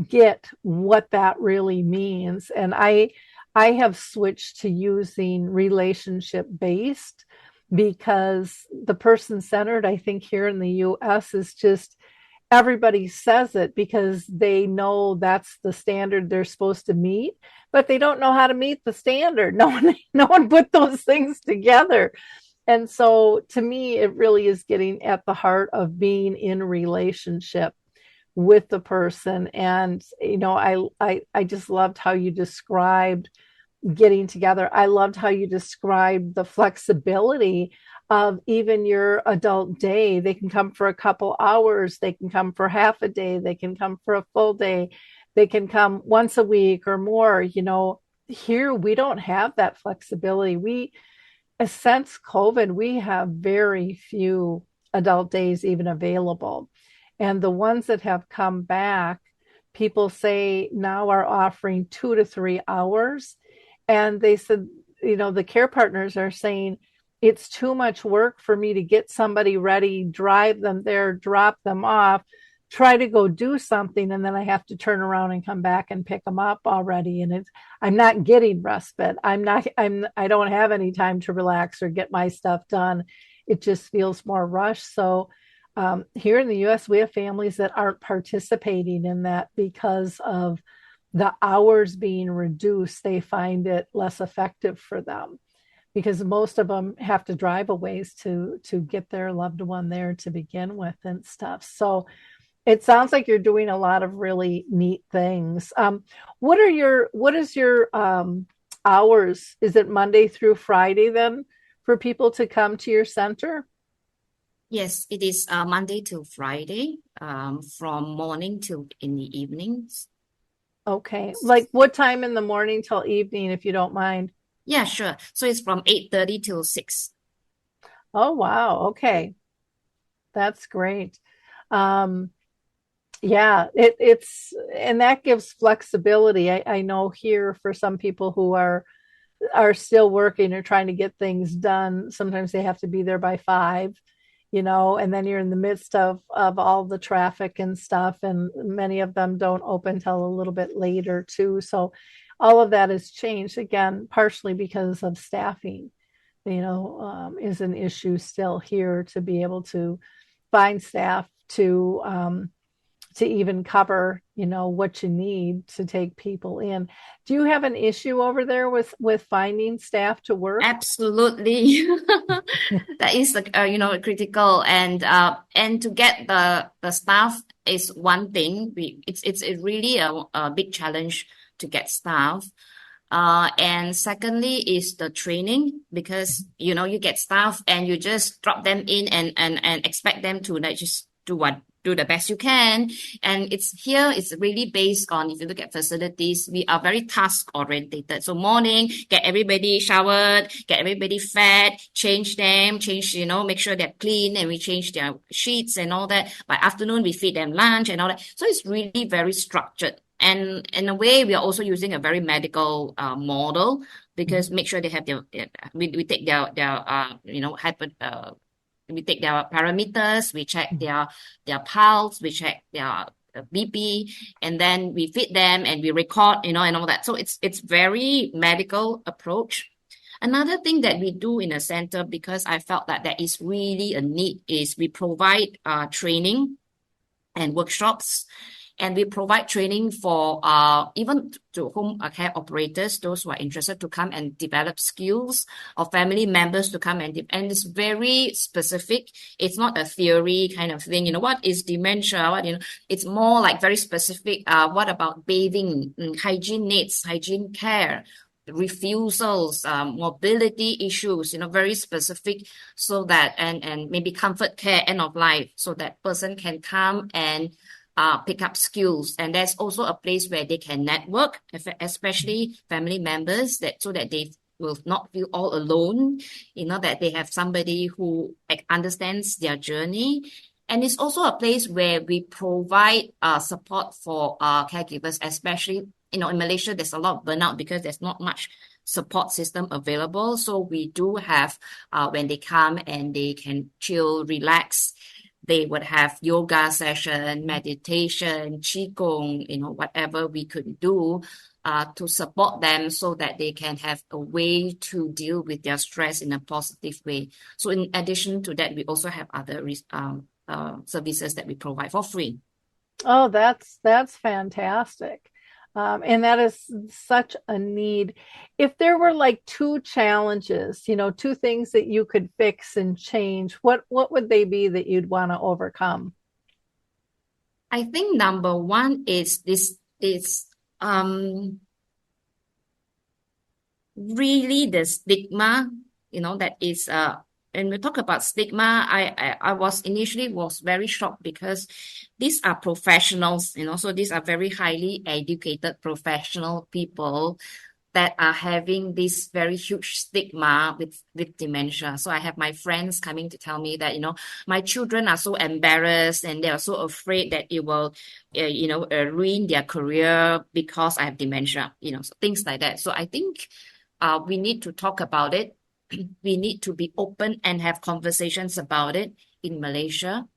get what that really means. And I have switched to using relationship-based, because the person-centered, I think here in the US, is just, everybody says it because they know that's the standard they're supposed to meet, but they don't know how to meet the standard. No one put those things together. And so to me, it really is getting at the heart of being in relationship with the person. And, I just loved how you described getting together. I loved how you described the flexibility of even your adult day. They can come for a couple hours. They can come for half a day. They can come for a full day. They can come once a week or more. Here we don't have that flexibility. Since COVID, we have very few adult days even available. And the ones that have come back, people say now are offering 2 to 3 hours. And they said, the care partners are saying, it's too much work for me to get somebody ready, drive them there, drop them off, try to go do something, and then I have to turn around and come back and pick them up already. And I'm not getting respite. I don't have any time to relax or get my stuff done. It just feels more rushed. So here in the US, we have families that aren't participating in that because of the hours being reduced. They find it less effective for them, because most of them have to drive a ways to get their loved one there to begin with and stuff. So it sounds like you're doing a lot of really neat things. What is your hours? Is it Monday through Friday then for people to come to your center? Yes, it is Monday to Friday, from morning till in the evenings. Okay. Like what time in the morning till evening, if you don't mind? Yeah, sure. So it's from 8:30 till 6. Oh, wow. Okay. That's great. Yeah, and that gives flexibility. I know here for some people who are still working or trying to get things done, sometimes they have to be there by 5, and then you're in the midst of all the traffic and stuff, and many of them don't open till a little bit later too. So all of that has changed, again, partially because of staffing. is an issue still here to be able to find staff to even cover, what you need to take people in. Do you have an issue over there with finding staff to work? Absolutely. That is critical, and to get the staff is one thing. It's really a big challenge to get staff. And secondly is the training, because you get staff and you just drop them in and expect them to like just do the best you can. And it's really based on, if you look at facilities, we are very task orientated. So morning, get everybody showered, get everybody fed, change them, make sure they're clean, and we change their sheets and all that. By afternoon, we feed them lunch and all that. So it's really very structured. And in a way, we are also using a very medical model, because make sure they have we take we take their parameters, we check their pulse, we check their BP, and then we feed them and we record, and all that. So it's very medical approach. Another thing that we do in a center, because I felt that there is really a need, is we provide training and workshops. And we provide training for even to home care operators, those who are interested to come and develop skills, or family members to come and it's very specific. It's not a theory kind of thing. What is dementia? It's more like very specific. What about bathing, hygiene needs, hygiene care, refusals, mobility issues, very specific, so that and maybe comfort care, end of life, so that person can come and pick up skills. And there's also a place where they can network, especially family members, so that they will not feel all alone, that they have somebody who understands their journey. And it's also a place where we provide support for caregivers, especially, in Malaysia, there's a lot of burnout because there's not much support system available. So we do have, when they come and they can chill, relax, they would have yoga session, meditation, qigong, whatever we could do to support them, so that they can have a way to deal with their stress in a positive way. So in addition to that, we also have other services that we provide for free. Oh, that's fantastic. And that is such a need. If there were like two challenges, two things that you could fix and change, what would they be that you'd want to overcome? I think number one is really the stigma, that is when we talk about stigma, I was initially very shocked, because these are professionals, so these are very highly educated professional people that are having this very huge stigma with dementia. So I have my friends coming to tell me that, my children are so embarrassed and they are so afraid that it will, ruin their career because I have dementia, so things like that. So I think we need to talk about it. We need to be open and have conversations about it in Malaysia.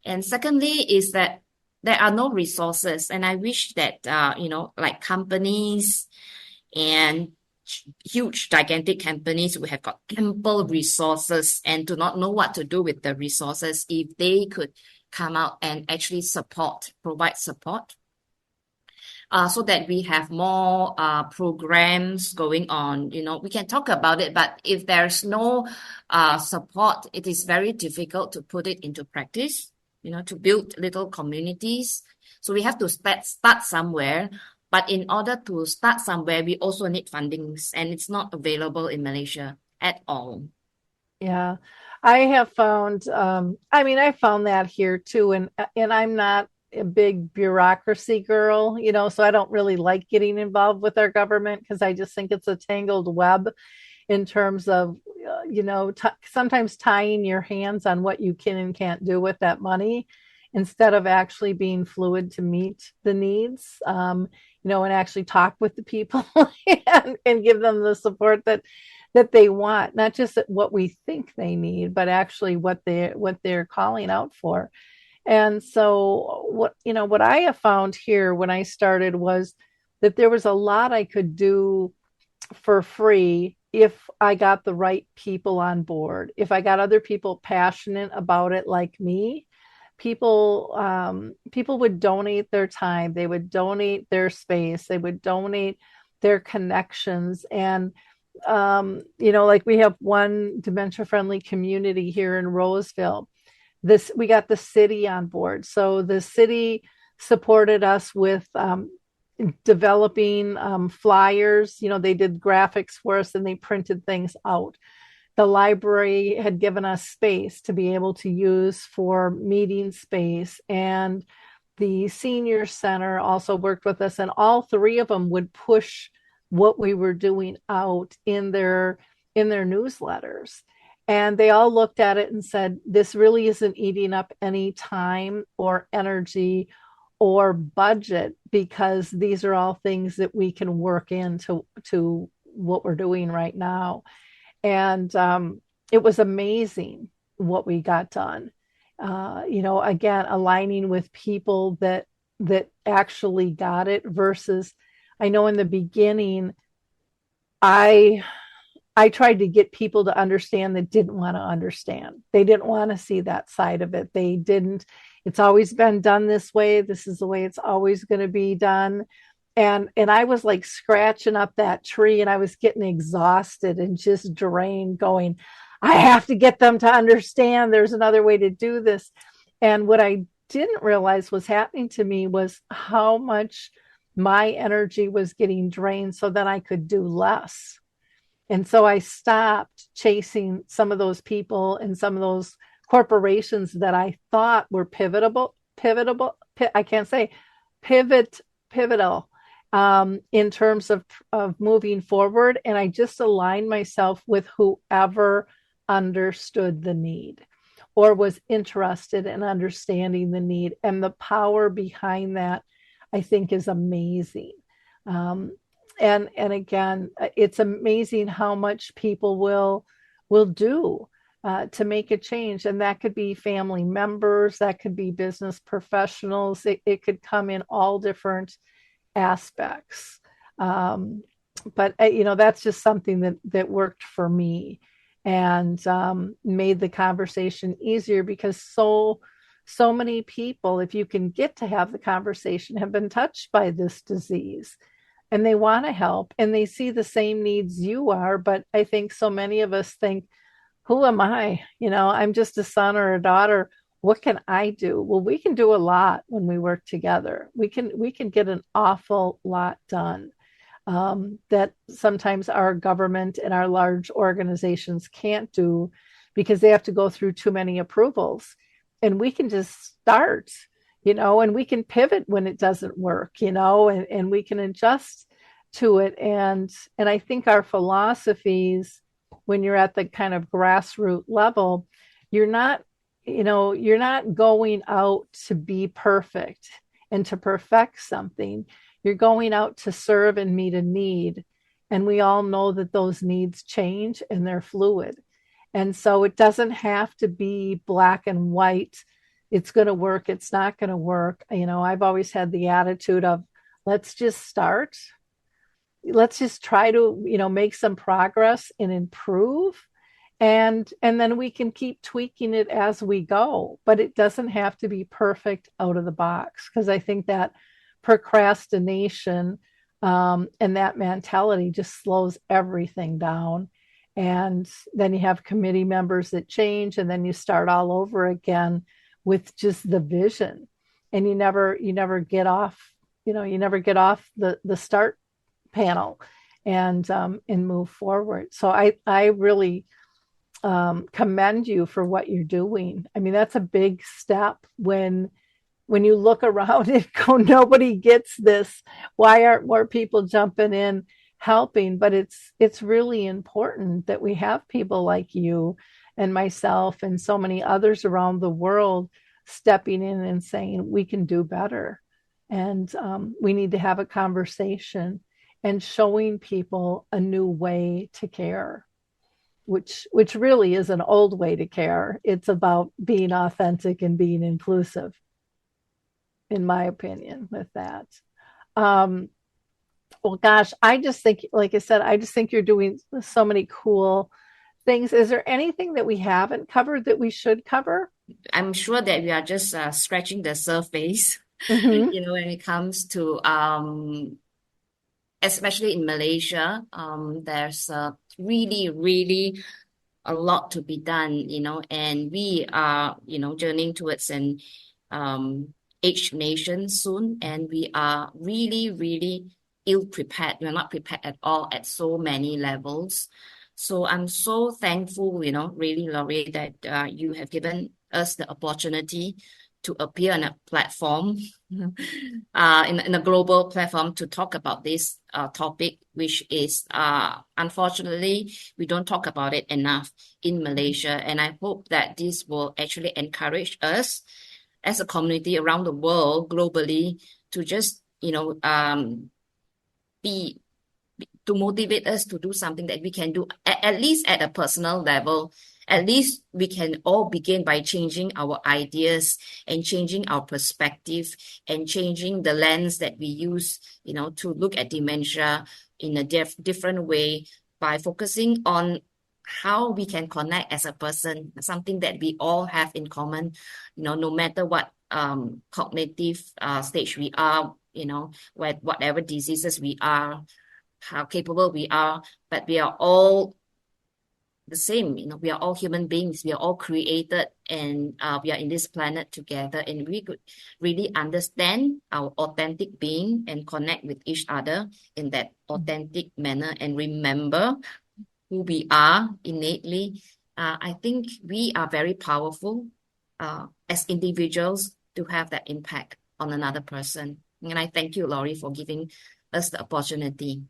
And secondly is that there are no resources. And I wish that, like companies and huge, gigantic companies who have got ample resources and do not know what to do with the resources, if they could come out and actually provide support. So that we have more programs going on. We can talk about it, but if there's no support, it is very difficult to put it into practice, to build little communities. So we have to start somewhere. But in order to start somewhere, we also need fundings, and it's not available in Malaysia at all. Yeah, I have found, I found that here too. And I'm not a big bureaucracy girl, so I don't really like getting involved with our government, because I just think it's a tangled web in terms of, sometimes tying your hands on what you can and can't do with that money, instead of actually being fluid to meet the needs, and actually talk with the people and give them the support that they want, not just what we think they need, but actually what they're calling out for. And so what I have found here when I started was that there was a lot I could do for free if I got the right people on board, if I got other people passionate about it like me, people would donate their time, they would donate their space, they would donate their connections. And like we have one dementia friendly community here in Roseville. This we got the city on board, so the city supported us with developing flyers. They did graphics for us and they printed things out. The library had given us space to be able to use for meeting space, and the senior center also worked with us, and all three of them would push what we were doing out in their newsletters. And they all looked at it and said, this really isn't eating up any time or energy or budget, because these are all things that we can work into what we're doing right now. And it was amazing what we got done. Again, aligning with people that actually got it, versus, I know in the beginning, I I tried to get people to understand that didn't want to understand. They didn't want to see that side of it. They didn't. It's always been done this way. This is the way it's always going to be done. And I was like scratching up that tree, and I was getting exhausted and just drained, going, I have to get them to understand there's another way to do this. And what I didn't realize was happening to me was how much my energy was getting drained, so that I could do less. And so I stopped chasing some of those people and some of those corporations that I thought were I can't say pivotal in terms of moving forward. And I just aligned myself with whoever understood the need or was interested in understanding the need. And the power behind that, I think, is amazing. And again, it's amazing how much people will do to make a change. And that could be family members, that could be business professionals. It could come in all different aspects. But that's just something that worked for me, and made the conversation easier, because so many people, if you can get to have the conversation, have been touched by this disease, and they want to help, and they see the same needs you are. But I think so many of us think, who am I? I'm just a son or a daughter. What can I do? Well, we can do a lot when we work together. We can get an awful lot done that sometimes our government and our large organizations can't do, because they have to go through too many approvals. And we can just start, and we can pivot when it doesn't work, and we can adjust to it. And I think our philosophies, when you're at the kind of grassroots level, you're not going out to be perfect and to perfect something. You're going out to serve and meet a need. And we all know that those needs change and they're fluid. And so it doesn't have to be black and white. It's going to work. It's not going to work. I've always had the attitude of, let's just start. Let's just try to, make some progress and improve. And then we can keep tweaking it as we go. But it doesn't have to be perfect out of the box, because I think that procrastination and that mentality just slows everything down. And then you have committee members that change, and then you start all over again with just the vision, and you never get off, the start panel and move forward. So I really commend you for what you're doing. I mean, that's a big step when you look around and go, nobody gets this. Why aren't more people jumping in helping? But it's really important that we have people like you and myself and so many others around the world stepping in and saying, we can do better. And we need to have a conversation and showing people a new way to care, which really is an old way to care. It's about being authentic and being inclusive, in my opinion, with that. Well, gosh, I just think, like I said, I just think you're doing so many cool things. Is there anything that we haven't covered that we should cover? I'm sure that we are just scratching the surface, Mm-hmm. when it comes to especially in Malaysia, there's really, really a lot to be done, and we are, journeying towards an aged nation soon, and we are really, really ill prepared. We're not prepared at all at so many levels. So I'm so thankful, really, Laurie, that you have given us the opportunity to appear on a platform, in a global platform to talk about this topic, which is unfortunately we don't talk about it enough in Malaysia. And I hope that this will actually encourage us as a community around the world globally to just, be to motivate us to do something that we can do at least at a personal level. At least we can all begin by changing our ideas and changing our perspective and changing the lens that we use, to look at dementia in a different way by focusing on how we can connect as a person, something that we all have in common, no matter what cognitive stage we are, whatever diseases we are, how capable we are, but we are all the same. We are all human beings. We are all created, and we are in this planet together, and we could really understand our authentic being and connect with each other in that authentic manner and remember who we are innately. I think we are very powerful as individuals to have that impact on another person. And I thank you, Laurie, for giving us the opportunity.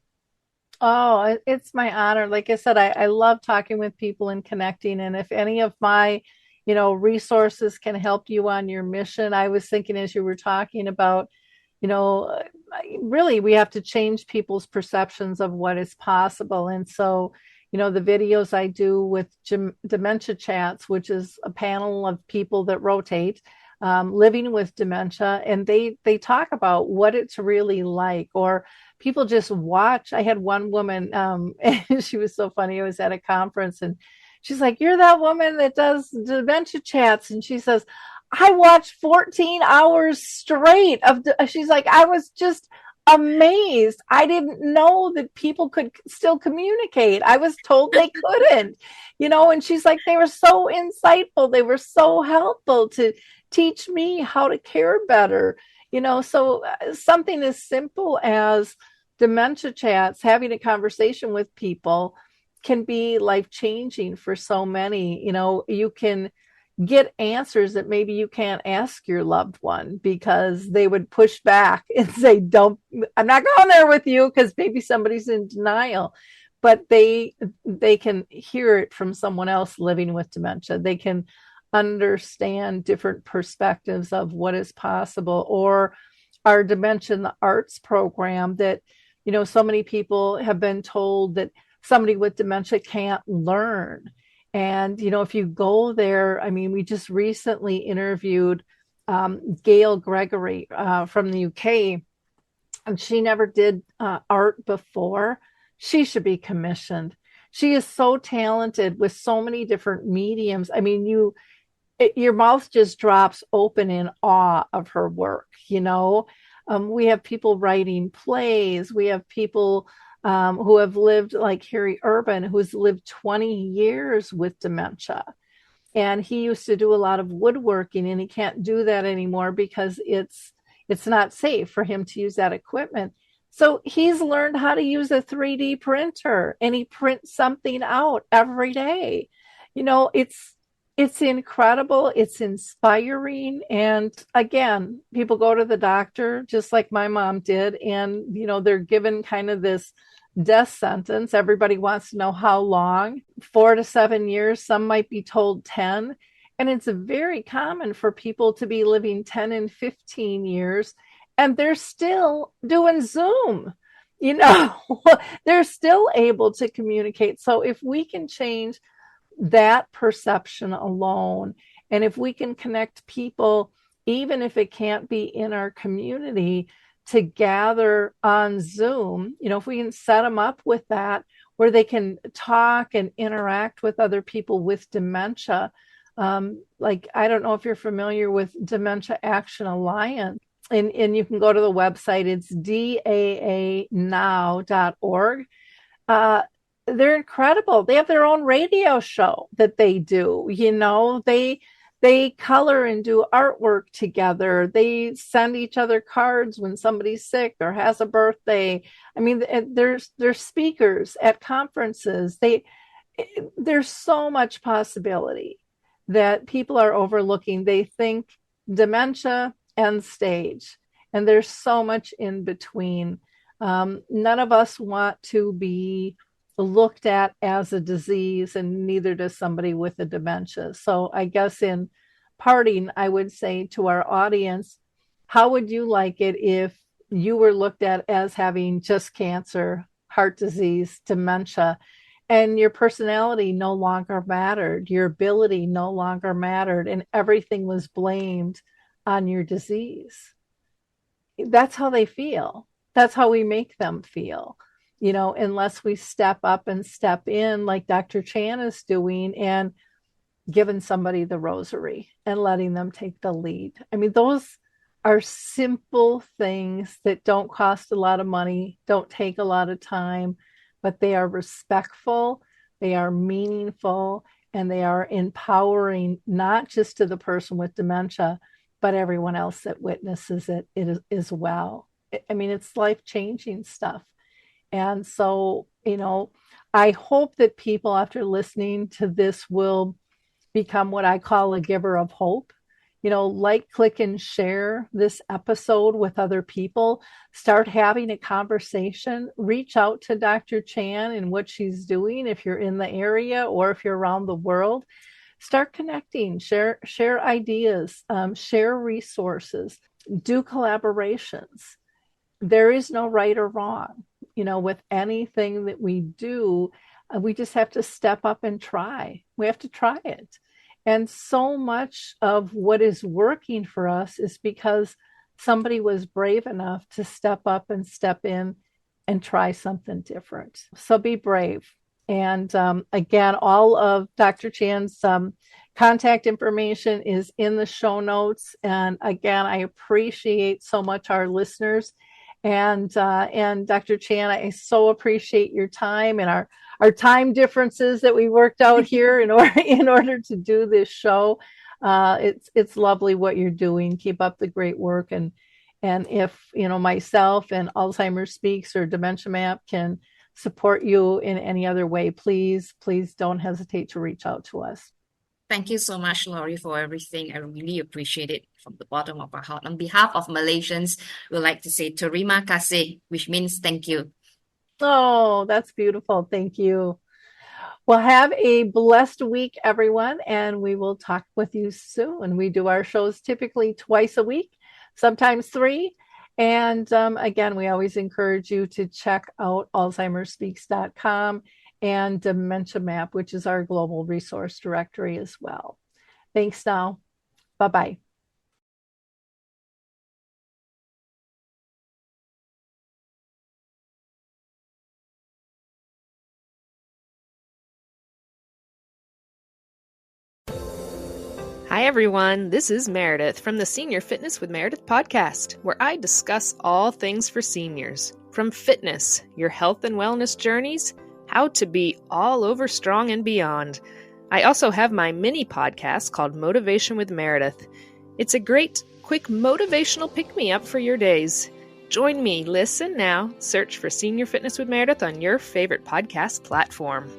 Oh, it's my honor. Like I said, I love talking with people and connecting. And if any of my, resources can help you on your mission, I was thinking as you were talking about, you know, really we have to change people's perceptions of what is possible. And so, the videos I do with Dementia Chats, which is a panel of people that rotate, living with dementia, and they talk about what it's really like, or people just watch. I had one woman, and she was so funny. I was at a conference, and she's like, "You're that woman that does Dementia Chats," and she says, "I watched 14 hours straight of." She's like, "I was just amazed. I didn't know that people could still communicate. I was told they couldn't, And she's like, they were so insightful. They were so helpful to teach me how to care better." So something as simple as Dementia Chats, having a conversation with people, can be life changing for so many. You can get answers that maybe you can't ask your loved one because they would push back and say, "Don't, I'm not going there with you," because maybe somebody's in denial. But they can hear it from someone else living with dementia. They can understand different perspectives of what is possible. Or our Dementia in the Arts program that, so many people have been told that somebody with dementia can't learn. And, if you go there, I mean, we just recently interviewed Gail Gregory from the UK, and she never did art before. She should be commissioned. She is so talented with so many different mediums. I mean, your mouth just drops open in awe of her work. We have people writing plays. We have people who have lived, like Harry Urban, who's lived 20 years with dementia. And he used to do a lot of woodworking, and he can't do that anymore because it's not safe for him to use that equipment. So he's learned how to use a 3D printer, and he prints something out every day. It's incredible. It's inspiring. And again, people go to the doctor just like my mom did. And, they're given kind of this death sentence. Everybody wants to know how long, 4 to 7 years. Some might be told 10. And it's very common for people to be living 10 and 15 years, and they're still doing Zoom. They're still able to communicate. So if we can change that perception alone, and if we can connect people, even if it can't be in our community, to gather on Zoom, if we can set them up with that, where they can talk and interact with other people with dementia. Like, I don't know if you're familiar with Dementia Action Alliance, and you can go to the website. It's daanow.org. They're incredible. They have their own radio show that they do. They color and do artwork together. They send each other cards when somebody's sick or has a birthday. I mean, there's speakers at conferences. There's so much possibility that people are overlooking. They think dementia, end stage, and there's so much in between. None of us want to be looked at as a disease, and neither does somebody with a dementia. So I guess in parting, I would say to our audience, how would you like it if you were looked at as having just cancer, heart disease, dementia, and your personality no longer mattered, your ability no longer mattered, and everything was blamed on your disease? That's how they feel. That's how we make them feel. Unless we step up and step in like Dr. Chan is doing and giving somebody the rosary and letting them take the lead. I mean, those are simple things that don't cost a lot of money, don't take a lot of time, but they are respectful, they are meaningful, and they are empowering, not just to the person with dementia, but everyone else that witnesses it as well. I mean, it's life-changing stuff. And so, I hope that people, after listening to this, will become what I call a giver of hope. Like, click, and share this episode with other people. Start having a conversation. Reach out to Dr. Chan and what she's doing if you're in the area or if you're around the world. Start connecting, share ideas, share resources, do collaborations. There is no right or wrong. With anything that we do, we just have to step up and try. We have to try it. And so much of what is working for us is because somebody was brave enough to step up and step in and try something different. So be brave. And again, all of Dr. Chan's contact information is in the show notes. And again, I appreciate so much our listeners. And Dr. Chan, I so appreciate your time and our time differences that we worked out here in order to do this show. It's lovely what you're doing. Keep up the great work. And if myself and Alzheimer's Speaks or Dementia Map can support you in any other way, please don't hesitate to reach out to us. Thank you so much, Lori, for everything. I really appreciate it from the bottom of our heart. On behalf of Malaysians, we'd like to say terima kasih, which means thank you. Oh, that's beautiful. Thank you. Well, have a blessed week, everyone, and we will talk with you soon. We do our shows typically twice a week, sometimes 3. And again, we always encourage you to check out alzheimersspeaks.com and Dementia Map, which is our global resource directory as well. Thanks now. Bye-bye. Hi, everyone. This is Meredith from the Senior Fitness with Meredith podcast, where I discuss all things for seniors, from fitness, your health and wellness journeys, how to be all over strong and beyond. I also have my mini podcast called Motivation with Meredith. It's a great, quick motivational pick-me-up for your days. Join me, listen now, search for Senior Fitness with Meredith on your favorite podcast platform.